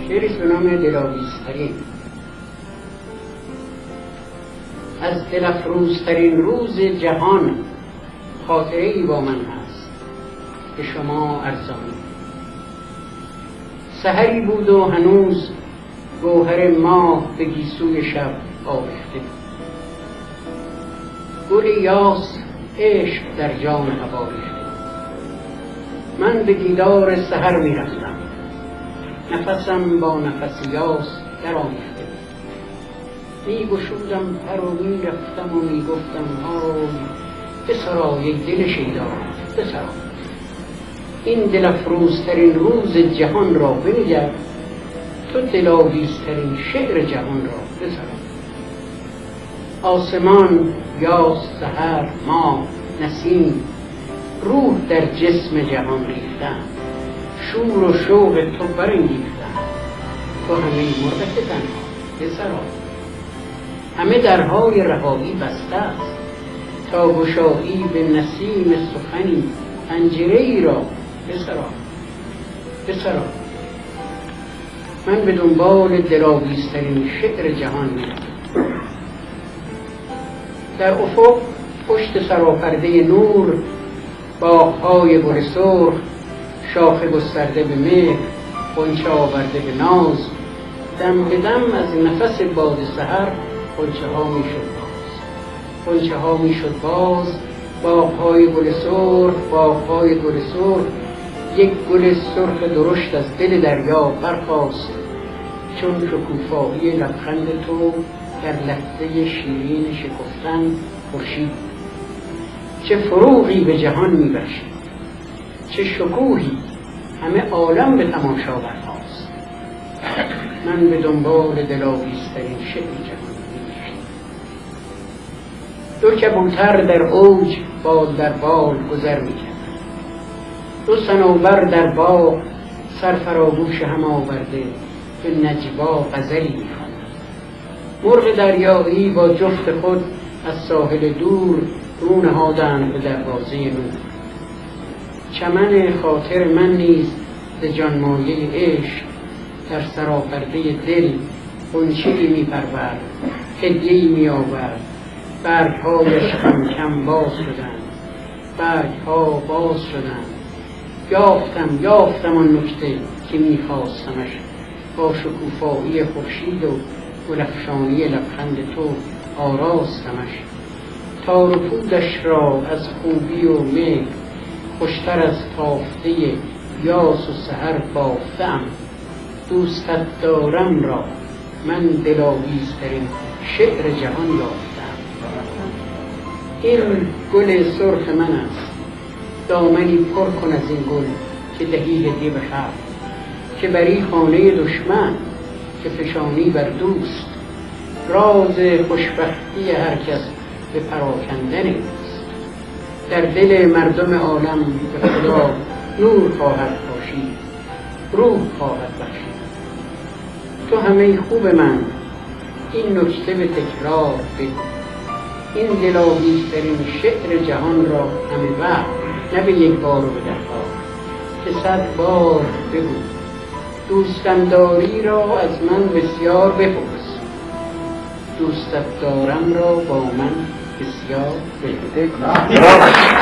شعری به نام دلاویزترین. از دلافروزترین روز جهان خاطره‌ای با من هست به شما ارزانی. سحری بود و هنوز گوهر ماه به گیسوی شب آویخته. گل یاس عشق در جان هوا ریخته. من به دیدار سحر می رفتم، نفسم با نفس یاس در آمیخته. می گشودم پر و می رفتم و می گفتم آی بسرا یک دل شیدا بسرا. این دلافروزترین روز جهان را بنگر، تو دلاویزترین شعر جهان را بسرا. آسمان، یاس، سحر، ماه، نسیم، روح در جسم جهان ریختن، شور و شوق تو برانگیختن. تو همه مرغ تنها بسرا. همه درهای رهایی بسته است، تا گشایی به نسیم سخنی پنجره ای را بسرا بسرا. من به دنبال دلاویزترین شعر جهان می‌روم. در افق پشت سراپرده نور باغ‌های گل سرخ، شاخه گسترده به مهر، غنچه آورده به ناز. دم به دم از نفس باد سحر غنچه ها میشد باز، غنچه ها میشد باز. باغ‌های گل سرخ، باغ‌های گل سرخ. یک گل سرخ درشت از دل دریا برخاست، چون شکوفایی لبخند تو در لحظه شیرین شکفتن خورشید. چه فروغی به جهان میبخشید، چه شکوهی، همه عالم به تماشا برخاست. من به دنبال دلاویزترین شعر جهان میگشتم. دو کبوتر در اوج بال در بال گذر میکردند. دو صنوبر در باغ سرفراگوش هم آورده به نجوا غزلی میخواندند. مرغ دریایی با جفت خود از ساحل دور رو نهادند به دروازه نور. چمن خاطر من نیز ز جانمایه عشق در سراپرده دل غنچه‌ای می‌پرورد، هدیه‌ای می‌آورد. برگ‌هایش کم کم باز شدند، برگ‌ها باز شدند. یافتم آن نکته که می‌خواستمش، با شکوفایی خورشید و گل‌افشانی لبخند تو آراستمش. تار و پودش را از خوبی و مهر، خوشتر از تافته یاس و سحر بافتم. دوستت دارم را من دلاویزترین شعر جهان یافتم. این گل سرخ من است، دامنی پر کن از این گل که دهی هدیه به خلق، که بری خانه دشمن، که فشانی بر دوست. راز خوشبختی هر کس به پراکندن است، در دل مردم عالم به خدا نور خواهد باشید، روح خواهد بخشید. تو همه خوب من این نکته به تکرار بگو. این دلاویزترین شعر جهان را همه وقت، نه به یک بار و به ده بار، که 100 بار بگو. دوستم داری را از من بسیار بپرس، دوستت دارم را با من بسیار بگو.